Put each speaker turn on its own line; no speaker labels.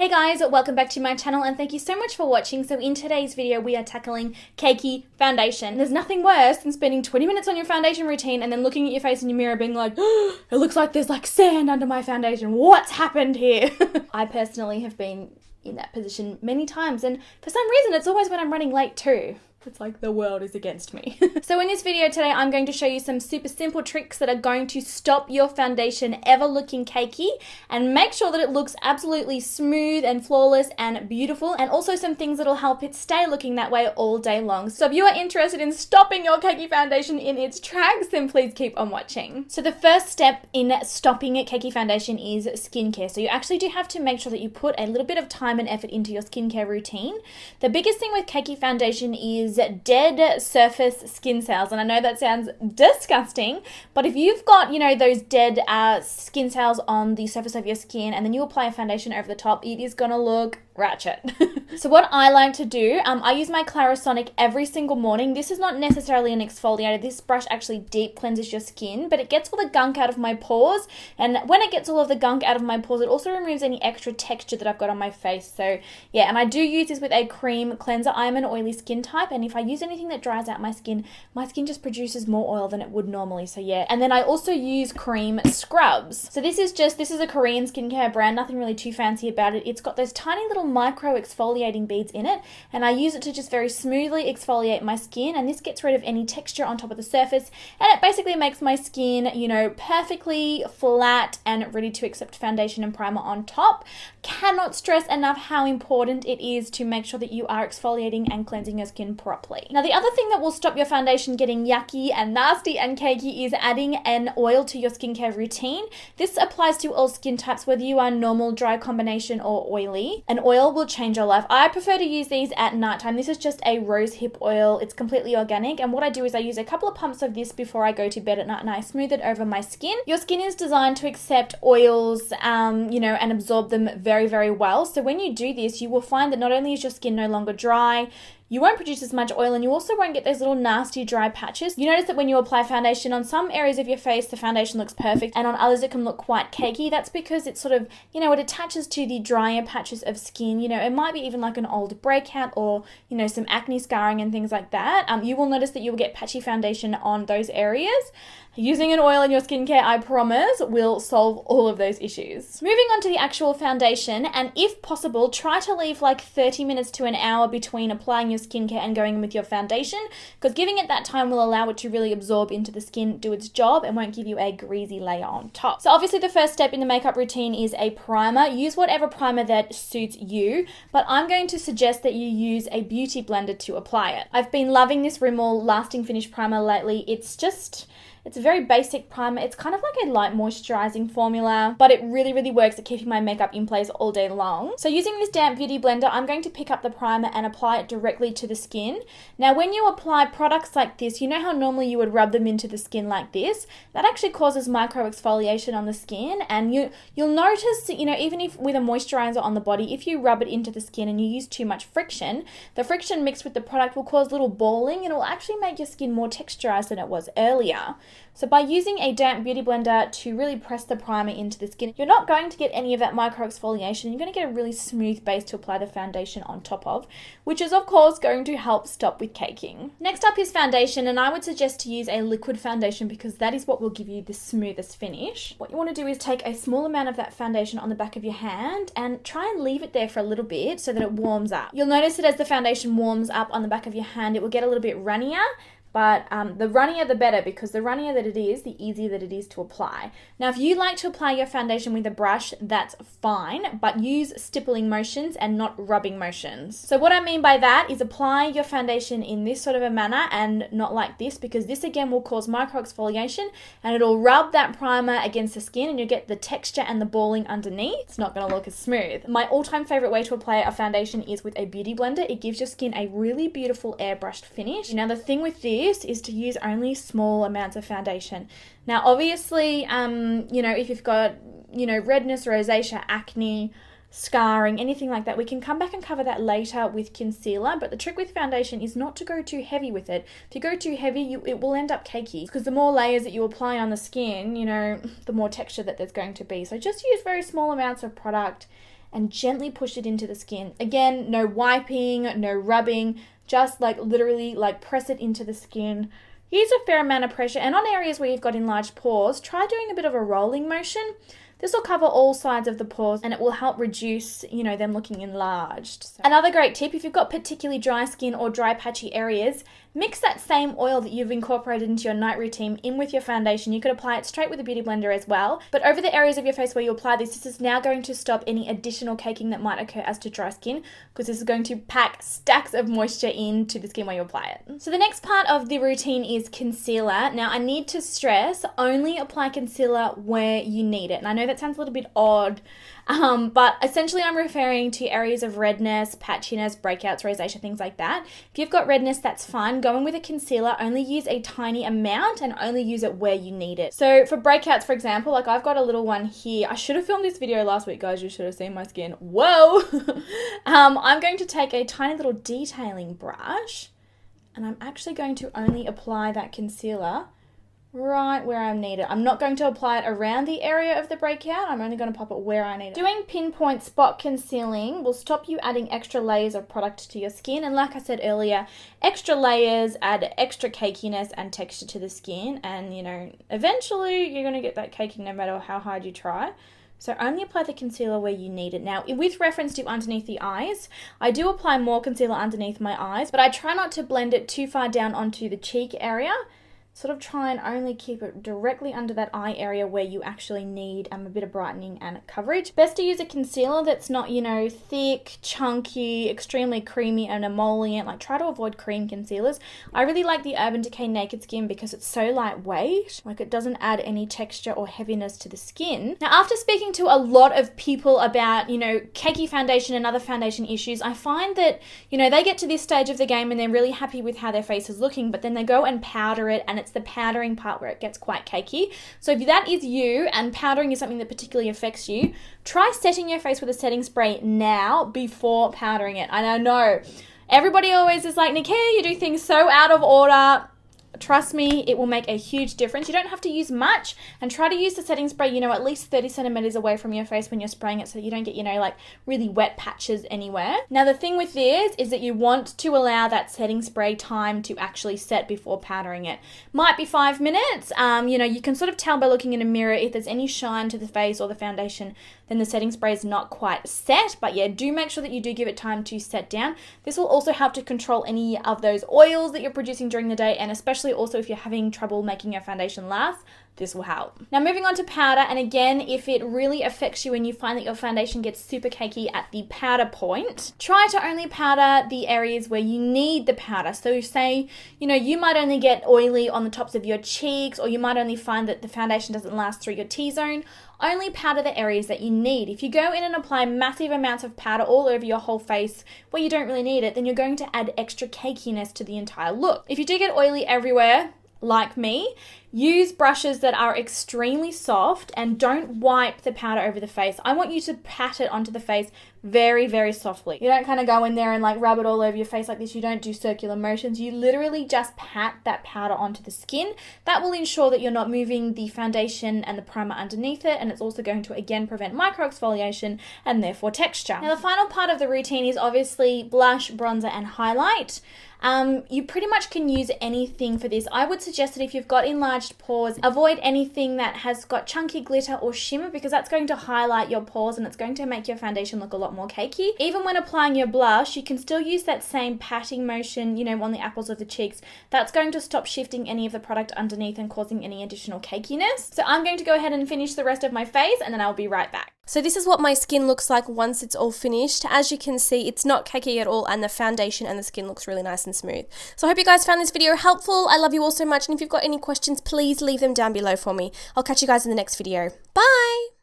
Hey guys, welcome back to my channel and thank you so much for watching. So in today's video, we are tackling Cakey foundation. There's nothing worse than spending 20 minutes on your foundation routine and then looking at your face in your mirror being like, oh, it looks like there's like sand under my foundation. What's happened here? I personally have been in that position many times, and for some reason it's always when I'm running late too. It's like the world is against me. So in this video today, I'm going to show you some super simple tricks that are going to stop your foundation ever looking cakey and make sure that it looks absolutely smooth and flawless and beautiful, and also some things that'll help it stay looking that way all day long. So if you are interested in stopping your cakey foundation in its tracks, then please keep on watching. So the first step in stopping cakey foundation is skincare. So you actually do have to make sure that you put a little bit of time and effort into your skincare routine. The biggest thing with cakey foundation is dead surface skin cells, and I know that sounds disgusting, but if you've got, you know, those dead skin cells on the surface of your skin and then you apply a foundation over the top, it is gonna look ratchet. So what I like to do, I use my Clarisonic every single morning. This is not necessarily an exfoliator. This brush actually deep cleanses your skin, but it gets all the gunk out of my pores, and when it gets all of the gunk out of my pores, it also removes any extra texture that I've got on my face. So yeah, and I do use this with a cream cleanser. I am an oily skin type, and if I use anything that dries out my skin just produces more oil than it would normally. So yeah, and then I also use cream scrubs. So this is a Korean skincare brand, nothing really too fancy about it. It's got those tiny little micro exfoliating beads in it, and I use it to just very smoothly exfoliate my skin, and this gets rid of any texture on top of the surface, and it basically makes my skin, you know, perfectly flat and ready to accept foundation and primer on top. Cannot stress enough how important it is to make sure that you are exfoliating and cleansing your skin properly. Now the other thing that will stop your foundation getting yucky and nasty and cakey is adding an oil to your skincare routine. This applies to all skin types, whether you are normal, dry combination or oily. An oil will change your life. I prefer to use these at nighttime. This is just a rose hip oil. It's completely organic, and what I do is I use a couple of pumps of this before I go to bed at night, and I smooth it over my skin. Your skin is designed to accept oils, you know, and absorb them very, very well. So when you do this, you will find that not only is your skin no longer dry, you won't produce as much oil, and you also won't get those little nasty dry patches. You notice that when you apply foundation on some areas of your face, the foundation looks perfect, and on others it can look quite cakey. That's because it's sort of, you know, it attaches to the drier patches of skin. You know, it might be even like an old breakout or, you know, some acne scarring and things like that. You will notice that you will get patchy foundation on those areas. Using an oil in your skincare, I promise, will solve all of those issues. Moving on to the actual foundation, and if possible, try to leave like 30 minutes to an hour between applying your skincare and going in with your foundation, because giving it that time will allow it to really absorb into the skin, do its job, and won't give you a greasy layer on top. So obviously the first step in the makeup routine is a primer. Use whatever primer that suits you, but I'm going to suggest that you use a beauty blender to apply it. I've been loving this Rimmel Lasting Finish primer lately. It's a very basic primer. It's kind of like a light moisturizing formula, but it really, really works at keeping my makeup in place all day long. So using this damp beauty blender, I'm going to pick up the primer and apply it directly to the skin. Now, when you apply products like this, you know how normally you would rub them into the skin like this? That actually causes micro exfoliation on the skin, and you'll notice, you know, even if with a moisturizer on the body, if you rub it into the skin and you use too much friction, the friction mixed with the product will cause little balling, and it will actually make your skin more texturized than it was earlier. So by using a damp beauty blender to really press the primer into the skin, you're not going to get any of that micro exfoliation. You're going to get a really smooth base to apply the foundation on top of, which is of course going to help stop with caking. Next up is foundation, and I would suggest to use a liquid foundation because that is what will give you the smoothest finish. What you want to do is take a small amount of that foundation on the back of your hand and try and leave it there for a little bit so that it warms up. You'll notice that as the foundation warms up on the back of your hand, it will get a little bit runnier. But the runnier the better, because the runnier that it is, the easier that it is to apply. Now, if you like to apply your foundation with a brush, that's fine, but use stippling motions and not rubbing motions. So what I mean by that is apply your foundation in this sort of a manner and not like this, because this again will cause micro exfoliation and it'll rub that primer against the skin and you'll get the texture and the balling underneath. It's not going to look as smooth. My all-time favorite way to apply a foundation is with a beauty blender. It gives your skin a really beautiful airbrushed finish. Now, the thing with this is to use only small amounts of foundation. Now, obviously, you know, if you've got, you know, redness, rosacea, acne, scarring, anything like that, we can come back and cover that later with concealer. But the trick with foundation is not to go too heavy with it. If you go too heavy, it will end up cakey, because the more layers that you apply on the skin, you know, the more texture that there's going to be. So just use very small amounts of product and gently push it into the skin. Again, no wiping, no rubbing, just like literally like press it into the skin. Use a fair amount of pressure, and on areas where you've got enlarged pores, try doing a bit of a rolling motion. This will cover all sides of the pores and it will help reduce, them looking enlarged. So another great tip, if you've got particularly dry skin or dry patchy areas, mix that same oil that you've incorporated into your night routine in with your foundation. You could apply it straight with a beauty blender as well. But over the areas of your face where you apply this is now going to stop any additional caking that might occur as to dry skin, because this is going to pack stacks of moisture into the skin where you apply it. So the next part of the routine is concealer. Now I need to stress, only apply concealer where you need it. And I know that sounds a little bit odd, but essentially I'm referring to areas of redness, patchiness, breakouts, rosacea, things like that. If you've got redness, that's fine. Go in with a concealer, only use a tiny amount and only use it where you need it. So for breakouts, for example, like I've got a little one here. I should have filmed this video last week, guys. You should have seen my skin. Whoa! I'm going to take a tiny little detailing brush and I'm actually going to only apply that concealer right where I need it. I'm not going to apply it around the area of the breakout. I'm only going to pop it where I need it. Doing pinpoint spot concealing will stop you adding extra layers of product to your skin. And like I said earlier, extra layers add extra cakiness and texture to the skin. And, eventually you're going to get that caking no matter how hard you try. So only apply the concealer where you need it. Now, with reference to underneath the eyes, I do apply more concealer underneath my eyes, but I try not to blend it too far down onto the cheek area. Sort of try and only keep it directly under that eye area where you actually need a bit of brightening and coverage. Best to use a concealer that's not, thick, chunky, extremely creamy and emollient. Like, try to avoid cream concealers. I really like the Urban Decay Naked Skin because it's so lightweight. Like, it doesn't add any texture or heaviness to the skin. Now, after speaking to a lot of people about, cakey foundation and other foundation issues, I find that, they get to this stage of the game and they're really happy with how their face is looking, but then they go and powder it, and it's the powdering part where it gets quite cakey. So if that is you and powdering is something that particularly affects you, try setting your face with a setting spray now before powdering it. And I know everybody always is like, Nikkia, you do things so out of order. Trust me, it will make a huge difference. You don't have to use much, and try to use the setting spray, at least 30 centimeters away from your face when you're spraying it so that you don't get, like really wet patches anywhere. Now, the thing with this is that you want to allow that setting spray time to actually set before powdering it. Might be 5 minutes. You can sort of tell by looking in a mirror if there's any shine to the face or the foundation, then the setting spray is not quite set. But yeah, do make sure that you do give it time to set down. This will also help to control any of those oils that you're producing during the day, and especially also if you're having trouble making your foundation last, this will help. Now moving on to powder, and again, if it really affects you and you find that your foundation gets super cakey at the powder point, try to only powder the areas where you need the powder. So say, you might only get oily on the tops of your cheeks, or you might only find that the foundation doesn't last through your T-zone. Only powder the areas that you need. If you go in and apply massive amounts of powder all over your whole face where you don't really need it, then you're going to add extra cakiness to the entire look. If you do get oily everywhere, like me, use brushes that are extremely soft and don't wipe the powder over the face. I want you to pat it onto the face very, very softly. You don't kind of go in there and like rub it all over your face like this. You don't do circular motions. You literally just pat that powder onto the skin. That will ensure that you're not moving the foundation and the primer underneath it, and it's also going to again prevent microexfoliation and therefore texture. Now the final part of the routine is obviously blush, bronzer and highlight. You pretty much can use anything for this. I would suggest that if you've got enlarged pores, avoid anything that has got chunky glitter or shimmer, because that's going to highlight your pores and it's going to make your foundation look a lot more cakey. Even when applying your blush, you can still use that same patting motion, on the apples of the cheeks. That's going to stop shifting any of the product underneath and causing any additional cakiness. So I'm going to go ahead and finish the rest of my face and then I'll be right back.
So this is what my skin looks like once it's all finished. As you can see, it's not cakey at all, and the foundation and the skin looks really nice and smooth. So I hope you guys found this video helpful. I love you all so much, and if you've got any questions, please leave them down below for me. I'll catch you guys in the next video. Bye!